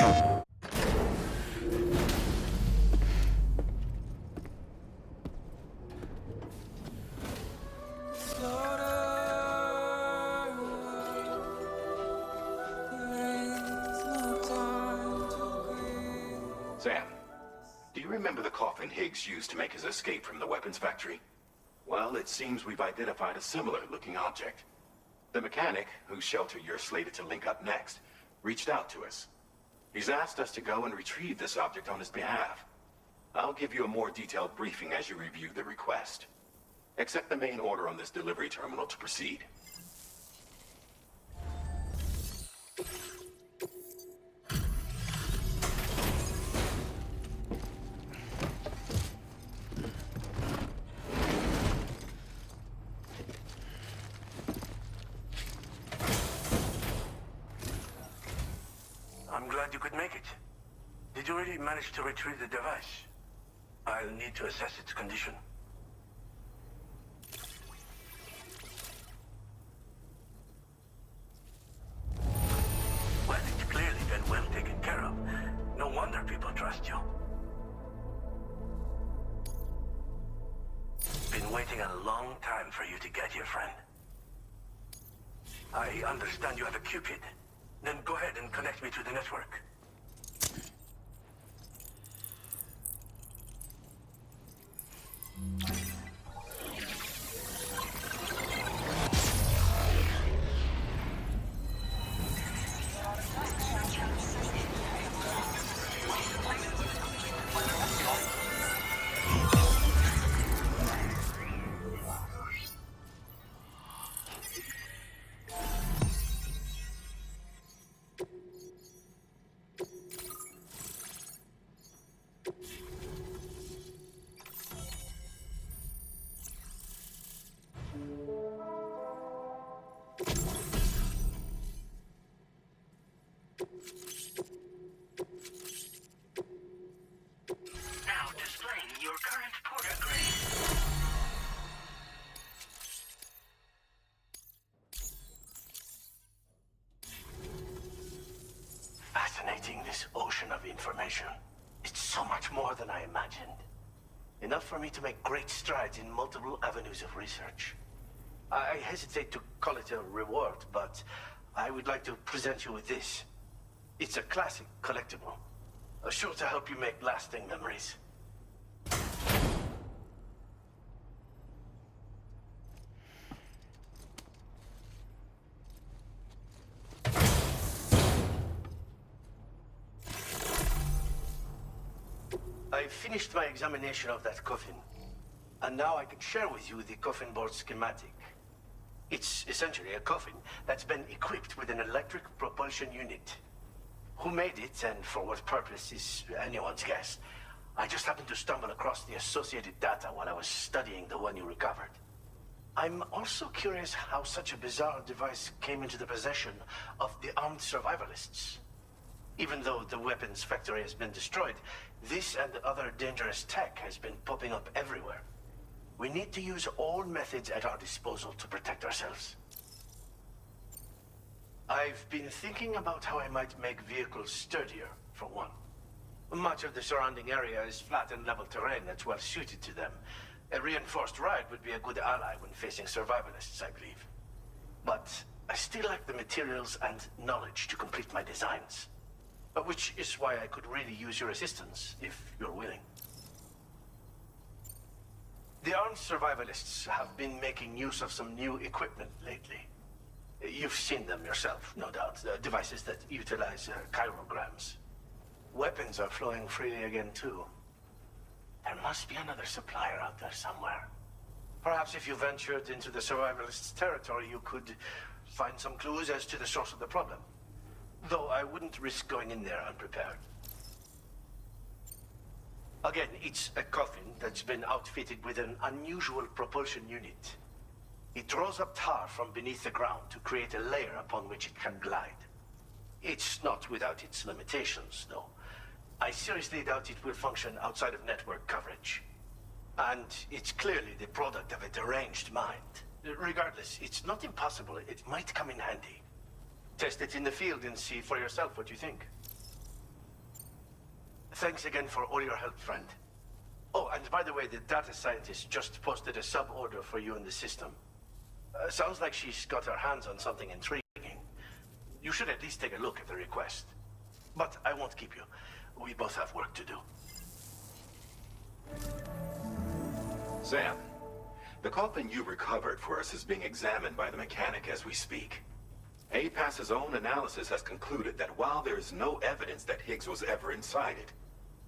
Sam, do you remember the coffin Higgs used to make his escape from the weapons factory? Well, it seems we've identified a similar-looking object. The mechanic, whose shelter you're slated to link up next, reached out to us. He's asked us to go and retrieve this object on his behalf. I'll give you a more detailed briefing as you review the request. Accept the main order on this delivery terminal to proceed. I'm glad you could make it. Did you really manage to retrieve the device? I'll need to assess its condition. Well, it's clearly been well taken care of. No wonder people trust you. Been waiting a long time for you to get here, friend. I understand you have a Cupid. Then go ahead and connect me to the network. Now displaying your current Porter grade. Fascinating, this ocean of information. It's so much more than I imagined. Enough for me to make great strides in multiple avenues of research. I hesitate to call it a reward, but I would like to present you with this. It's a classic collectible, sure to help you make lasting memories. I finished my examination of that coffin, and now I can share with you the coffin board schematic. It's essentially a coffin that's been equipped with an electric propulsion unit. Who made it and for what purpose is anyone's guess. I just happened to stumble across the associated data while I was studying the one you recovered. I'm also curious how such a bizarre device came into the possession of the armed survivalists. Even though the weapons factory has been destroyed, this and other dangerous tech has been popping up everywhere. We need to use all methods at our disposal to protect ourselves. I've been thinking about how I might make vehicles sturdier, for one. Much of the surrounding area is flat and level terrain that's well suited to them. A reinforced ride would be a good ally when facing survivalists, I believe. But I still lack the materials and knowledge to complete my designs. Which is why I could really use your assistance, if you're willing. The armed survivalists have been making use of some new equipment lately. You've seen them yourself, no doubt. Devices that utilize chirograms. Weapons are flowing freely again, too. There must be another supplier out there somewhere. Perhaps if you ventured into the survivalists' territory, you could find some clues as to the source of the problem. Though I wouldn't risk going in there unprepared. Again, it's a coffin that's been outfitted with an unusual propulsion unit. It draws up tar from beneath the ground to create a layer upon which it can glide. It's not without its limitations, though. I seriously doubt it will function outside of network coverage. And it's clearly the product of a deranged mind. Regardless, it's not impossible. It might come in handy. Test it in the field and see for yourself what you think. Thanks again for all your help, friend. Oh, and by the way, the data scientist just posted a sub-order for you in the system. Sounds like she's got her hands on something intriguing. You should at least take a look at the request. But I won't keep you. We both have work to do. Sam, the coffin you recovered for us is being examined by the mechanic as we speak. APAS's own analysis has concluded that while there is no evidence that Higgs was ever inside it,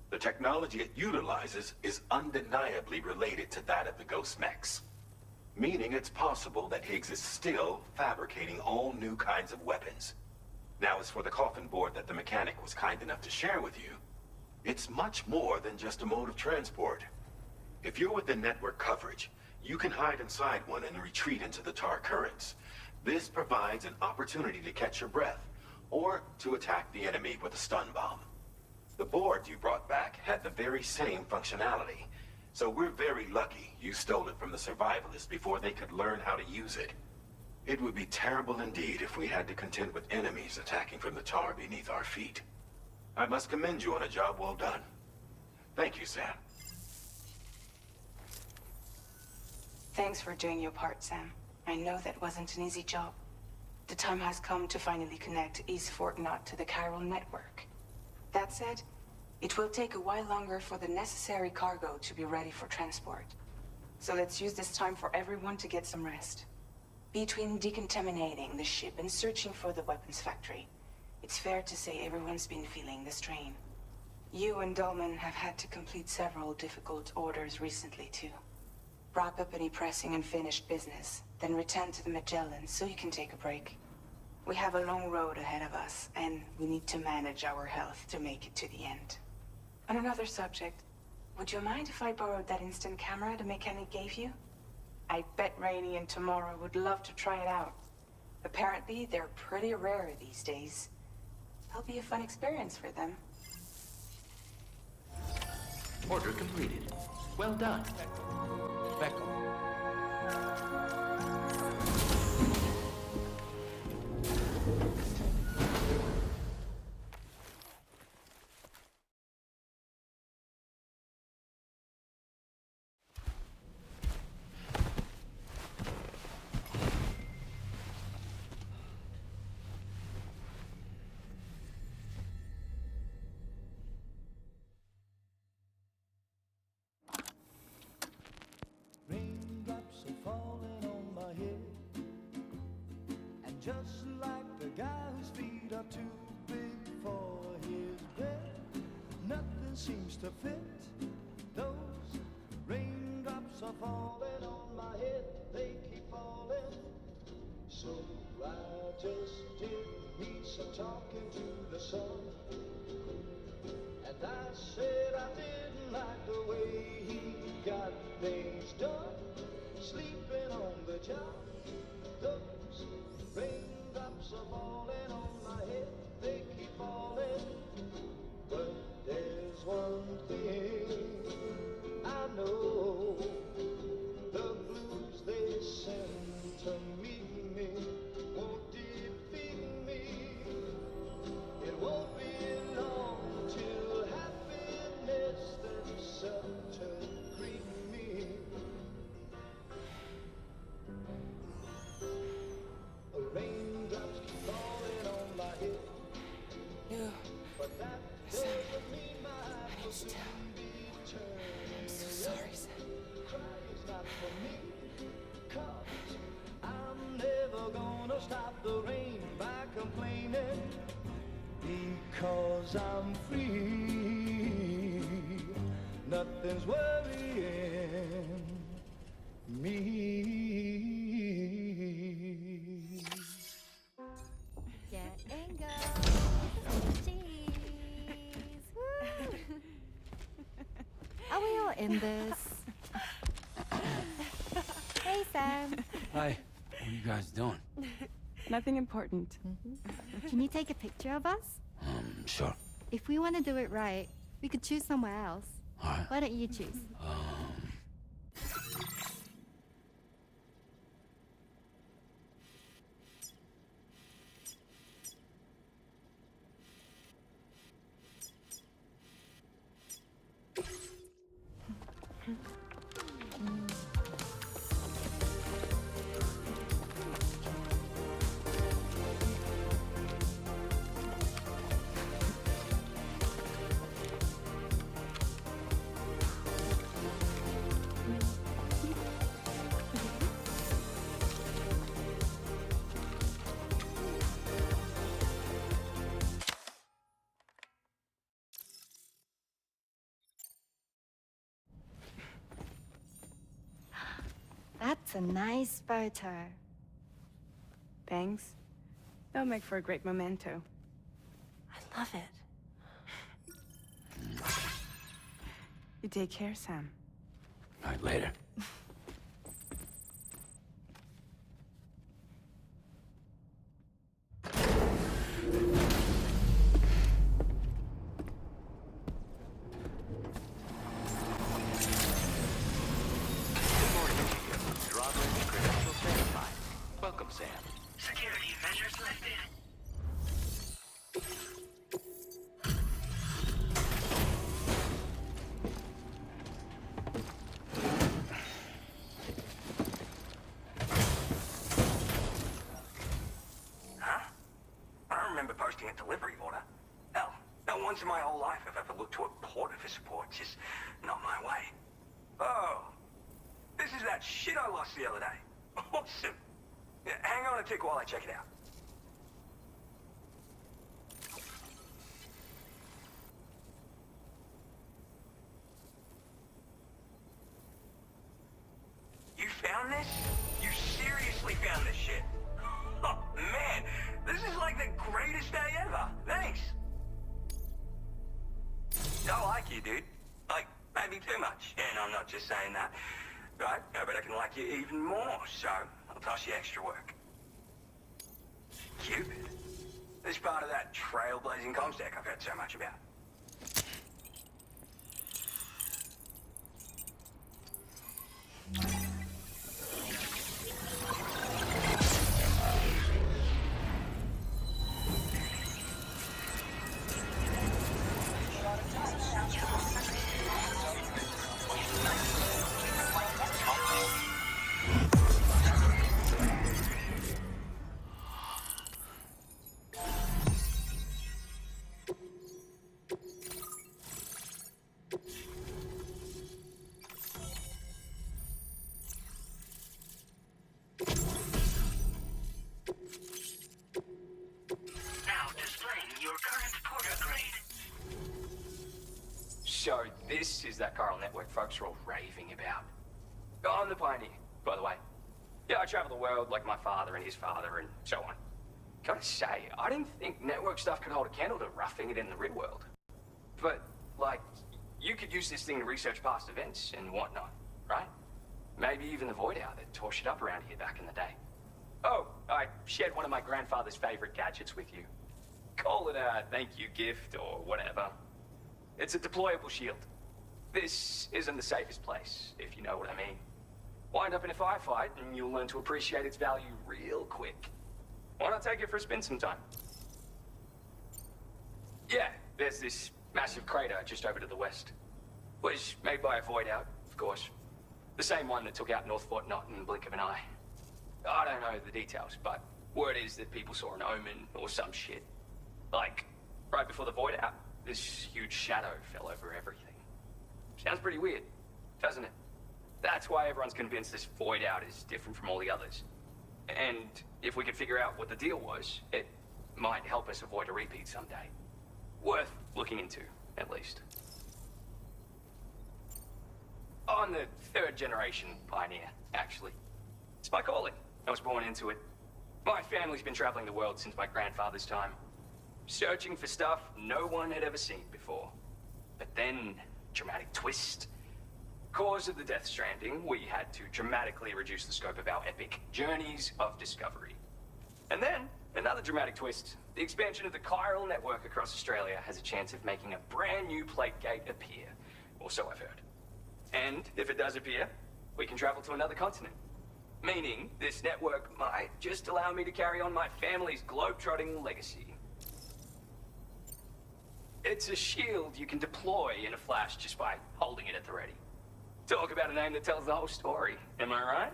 the technology it utilizes is undeniably related to that of the Ghost Mechs. Meaning it's possible that Higgs is still fabricating all new kinds of weapons. Now, as for the coffin board that the mechanic was kind enough to share with you, it's much more than just a mode of transport. If you're within network coverage, you can hide inside one and retreat into the tar currents. This provides an opportunity to catch your breath, or to attack the enemy with a stun bomb. The board you brought back had the very same functionality, so we're very lucky you stole it from the survivalists before they could learn how to use it. It would be terrible indeed if we had to contend with enemies attacking from the tar beneath our feet. I must commend you on a job well done. Thank you, Sam. Thanks for doing your part, Sam. I know that wasn't an easy job. The time has come to finally connect East Fort Knot to the chiral network. That said, it will take a while longer for the necessary cargo to be ready for transport. So let's use this time for everyone to get some rest. Between decontaminating the ship and searching for the weapons factory, it's fair to say everyone's been feeling the strain. You and Dolman have had to complete several difficult orders recently, too. Wrap up any pressing and finished business, then return to the Magellan so you can take a break. We have a long road ahead of us, and we need to manage our health to make it to the end. On another subject, would you mind if I borrowed that instant camera the mechanic gave you? I bet Rainey and Tamara would love to try it out. Apparently, they're pretty rare these days. It'll be a fun experience for them. Order completed. Well done. Beckham. Raindrops are falling on my head, and just like the guy whose feet are too big for his bed, nothing seems to fit. Those raindrops are falling on my head, they keep falling. So I just did me some talking to the sun, and I said I didn't like the way he got things done, sleeping on the job. Those raindrops are falling on my head, they keep falling. But there's one thing I know, the blues they send to meet me won't defeat me. It won't be long till happiness themselves to greet me. Raindrops keep falling on my head, You. but that doesn't mean my heart will soon be turning. I'm so sorry, Sam. Cry is not for me, 'cause I'm never gonna stop the rain by complaining, because I'm free. Nothing's worrying me. Getting go. Cheese. Woo. Are we all in this? Hey, Sam. Hi. What are you guys doing? Nothing important. Can you take a picture of us? Sure. If we want to do it right, we could choose somewhere else. All right. Why don't you choose? That's a nice photo. Thanks. That'll make for a great memento. I love it. You take care, Sam. All right, later. Welcome, Sam. Security measures lifted. Huh? I don't remember posting a delivery order. Hell, not once in my whole life have I ever looked to a porter for support. It's just not my way. Oh, this is that shit I lost the other day. Awesome. Yeah, hang on a tick while I check it out. You found this? You seriously found this shit? Oh, man, this is like the greatest day ever. Thanks. I like you, dude. Like, maybe too much. And I'm not just saying that. Right, but I can like you even more, so I'll toss you extra work. Cupid? This part of that trailblazing comstack I've heard so much about. Now displaying your current porter grade. So this is that chiral network folks are all raving about. I'm the pioneer, by the way. Yeah, I travel the world like my father and his father and so on. Gotta say, I didn't think network stuff could hold a candle to roughing it in the real world. But, like, you could use this thing to research past events and whatnot, right? Maybe even the Void Hour that tore shit up around here back in the day. Oh, I shared one of my grandfather's favorite gadgets with you. Call it a thank you gift or whatever. It's a deployable shield. This isn't the safest place, if you know what I mean. Wind up in a firefight and you'll learn to appreciate its value real quick. Why not take it for a spin sometime? Yeah, there's this massive crater just over to the west. Was made by a void out, of course. The same one that took out North Fort Knott in the blink of an eye. I don't know the details, but word is that people saw an omen or some shit. Like, right before the void out, this huge shadow fell over everything. Sounds pretty weird, doesn't it? That's why everyone's convinced this void out is different from all the others. And if we could figure out what the deal was, it might help us avoid a repeat someday. Worth looking into, at least. I'm the third generation pioneer, actually. It's my calling. I was born into it. My family's been traveling the world since my grandfather's time, searching for stuff no one had ever seen before. But then, dramatic twist. Cause of the Death Stranding, we had to dramatically reduce the scope of our epic journeys of discovery. And then, another dramatic twist. The expansion of the chiral network across Australia has a chance of making a brand new plague gate appear. Or so I've heard. And if it does appear, we can travel to another continent. Meaning, this network might just allow me to carry on my family's globe-trotting legacy. It's a shield you can deploy in a flash just by holding it at the ready. Talk about a name that tells the whole story, am I right?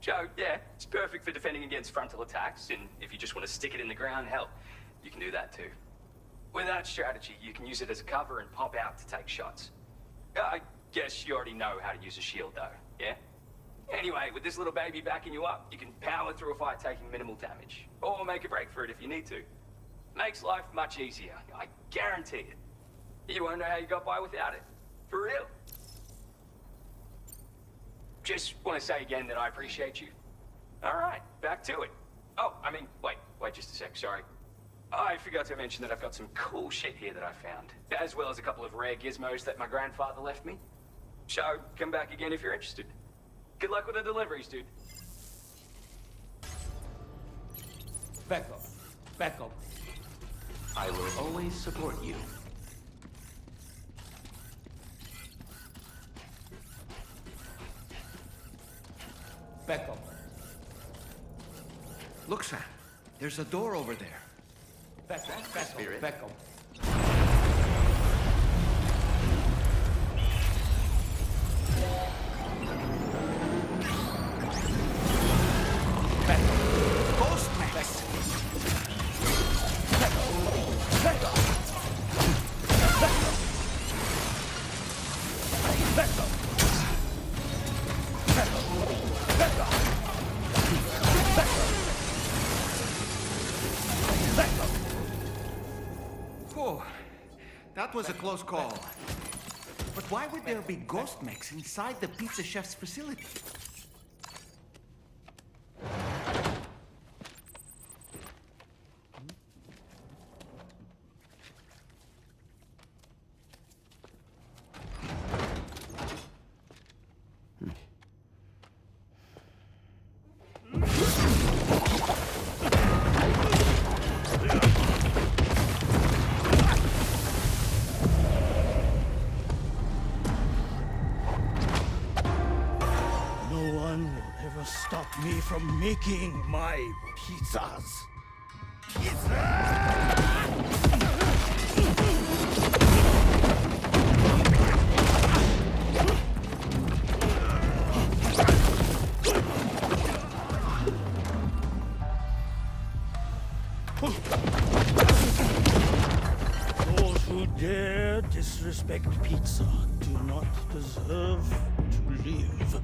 So, yeah, it's perfect for defending against frontal attacks, and if you just want to stick it in the ground, hell, you can do that too. With that strategy, you can use it as a cover and pop out to take shots. I guess you already know how to use a shield though, yeah? Anyway, with this little baby backing you up, you can power through a fight taking minimal damage. Or make a break for it if you need to. Makes life much easier, I guarantee it. You won't know how you got by without it. For real. just want to say again that I appreciate you. All right, back to it. Oh, I mean, wait just a sec, sorry. I forgot to mention that I've got some cool shit here that I found, as well as a couple of rare gizmos that my grandfather left me. So, come back again if you're interested. Good luck with the deliveries, dude. Back up. Back up. I will always support you. Back up. Look, Sam. There's a door over there. Back up. Spirit. Back up. Ghost Max! Oh, that was a close call. But why would there be ghost mechs inside the pizza chef's facility? No one will ever stop me from making my pizzas. Those who dare disrespect pizza do not deserve to live.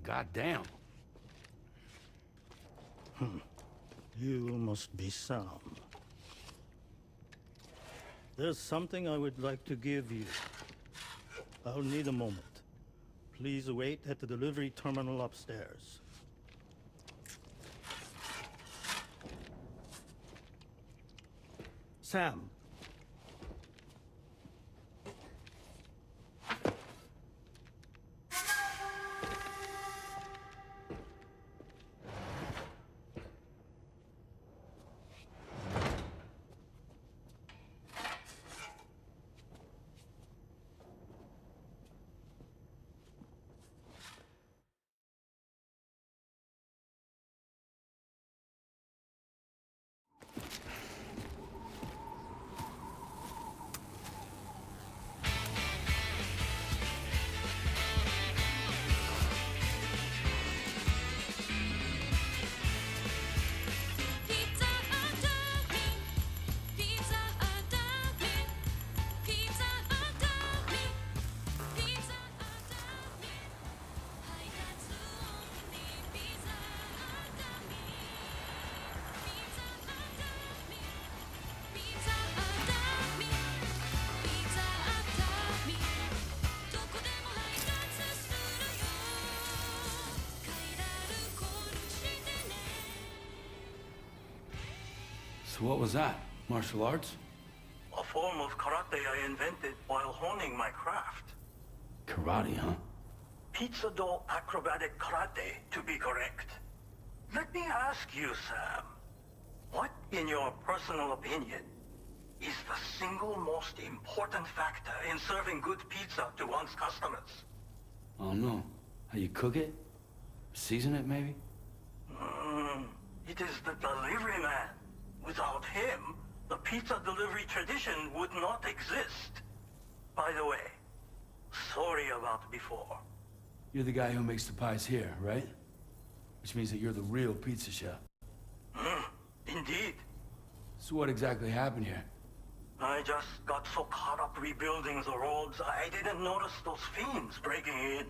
Goddamn. You must be Sam. There's something I would like to give you. I'll need a moment. Please wait at the delivery terminal upstairs. Sam. So what was that? Martial arts? A form of karate I invented while honing my craft. Karate, huh? Pizza dough acrobatic karate, to be correct. Let me ask you, Sam. What, in your personal opinion, is the single most important factor in serving good pizza to one's customers? Oh no. How you cook it? Season it, maybe? It is the delivery man. Without him, the pizza delivery tradition would not exist. By the way, sorry about before. You're the guy who makes the pies here, right? Which means that you're the real pizza chef. Indeed. So what exactly happened here? I just got so caught up rebuilding the roads, I didn't notice those fiends breaking in.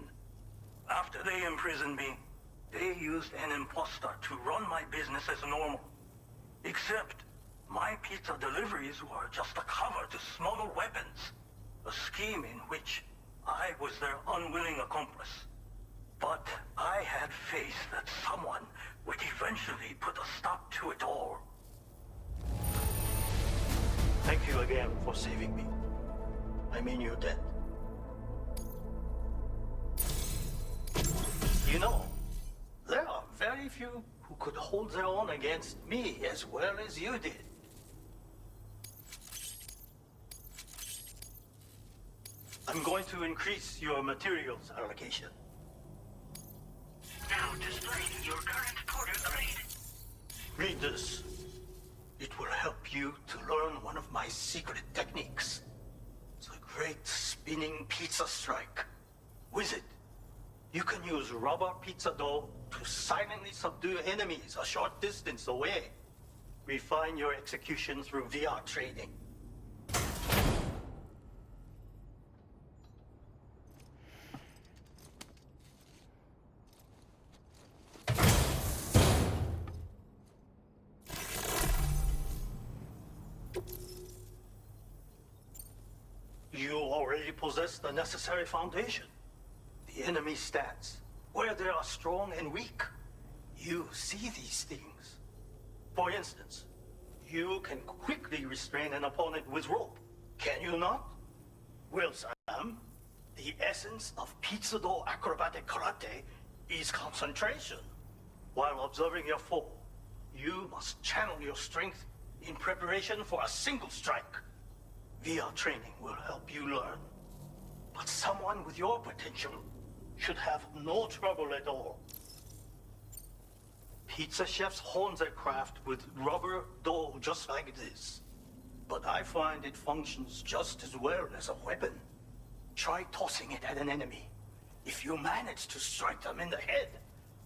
After they imprisoned me, they used an imposter to run my business as normal. Except, my pizza deliveries were just a cover to smuggle weapons. A scheme in which I was their unwilling accomplice. But I had faith that someone would eventually put a stop to it all. Thank you again for saving me. I mean your debt. You know, there are very few who could hold their own against me as well as you did. I'm going to increase your materials allocation. Now displaying your current porter grade. Read this. It will help you to learn one of my secret techniques. The great spinning pizza strike. With it, you can use rubber pizza dough to silently subdue enemies a short distance away. Refine your execution through VR training. You already possess the necessary foundation. The enemy stats, where they are strong and weak. You see these things. For instance, you can quickly restrain an opponent with rope. Can you not? Well, Sam, the essence of pizza dough acrobatic karate is concentration. While observing your foe, you must channel your strength in preparation for a single strike. VR training will help you learn. But someone with your potential should have no trouble at all. Pizza chefs hone their craft with rubber dough just like this. But I find it functions just as well as a weapon. Try tossing it at an enemy. If you manage to strike them in the head,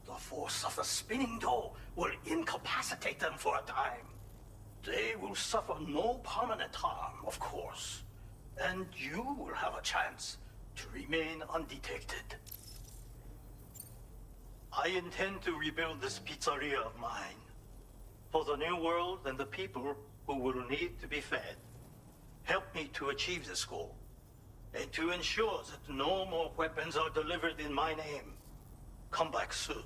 the force of the spinning dough will incapacitate them for a time. They will suffer no permanent harm, of course. And you will have a chance to remain undetected. I intend to rebuild this pizzeria of mine. For the new world and the people who will need to be fed. Help me to achieve this goal. And to ensure that no more weapons are delivered in my name. Come back soon.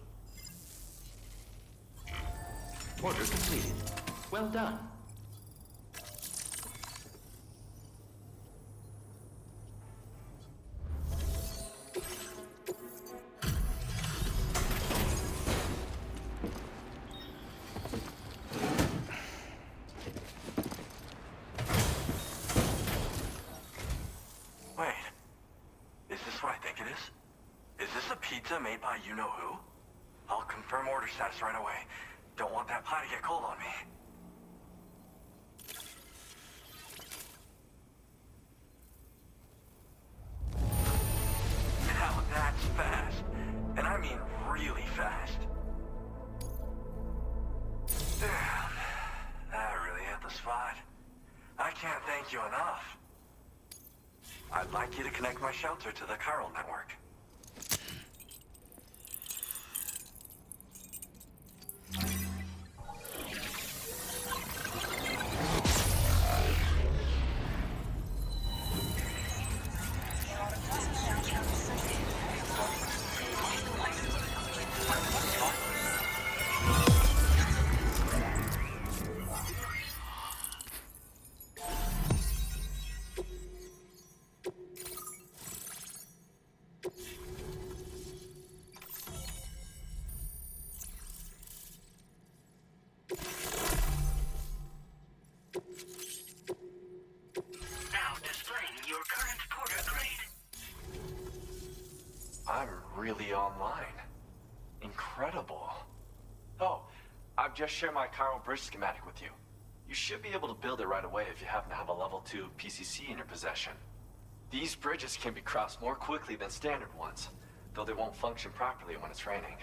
Order completed. Well done. Wait. Is this what I think it is? Is this a pizza made by you-know-who? I'll confirm order status right away. Don't want that pie to get cold on me. Now that's fast. And I mean really fast. Damn. That really hit the spot. I can't thank you enough. I'd like you to connect my shelter to the chiral network. really online. Incredible. Oh, I've just shared my chiral bridge schematic with you. You should be able to build it right away if you happen to have a level 2 PCC in your possession. These bridges can be crossed more quickly than standard ones, though they won't function properly when it's raining.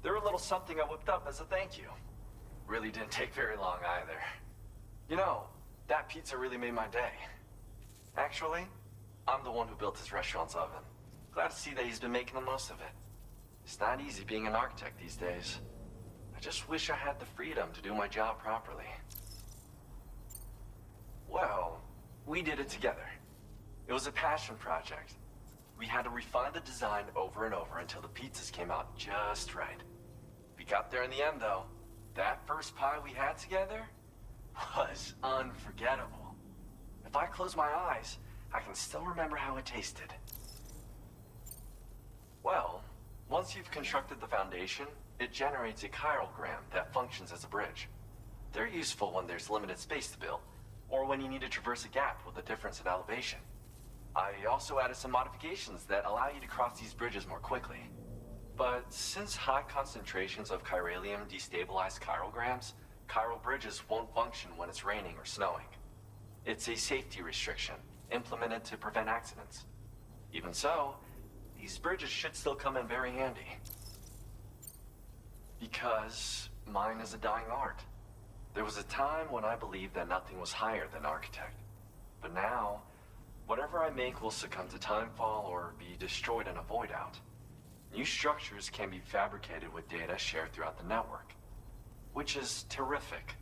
They're a little something I whipped up as a thank you. Really didn't take very long either. You know, that pizza really made my day. Actually, I'm the one who built his restaurant's oven. Glad to see that he's been making the most of it. It's not easy being an architect these days. I just wish I had the freedom to do my job properly. Well, we did it together. It was a passion project. We had to refine the design over and over until the pizzas came out just right. We got there in the end, though. That first pie we had together was unforgettable. If I close my eyes, I can still remember how it tasted. Well, once you've constructed the foundation, it generates a chirogram that functions as a bridge. They're useful when there's limited space to build, or when you need to traverse a gap with a difference in elevation. I also added some modifications that allow you to cross these bridges more quickly. But since high concentrations of chiralium destabilize chirograms, chiral bridges won't function when it's raining or snowing. It's a safety restriction implemented to prevent accidents. Even so, these bridges should still come in very handy. Because mine is a dying art. There was a time when I believed that nothing was higher than architect. But now, whatever I make will succumb to timefall or be destroyed in a void out. New structures can be fabricated with data shared throughout the network, which is terrific.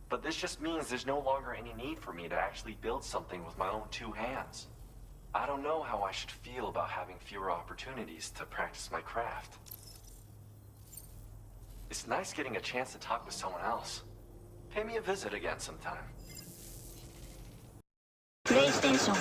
But this just means there's no longer any need for me to actually build something with my own 2 hands. I don't know how I should feel about having fewer opportunities to practice my craft. It's nice getting a chance to talk with someone else. Pay me a visit again sometime. PlayStation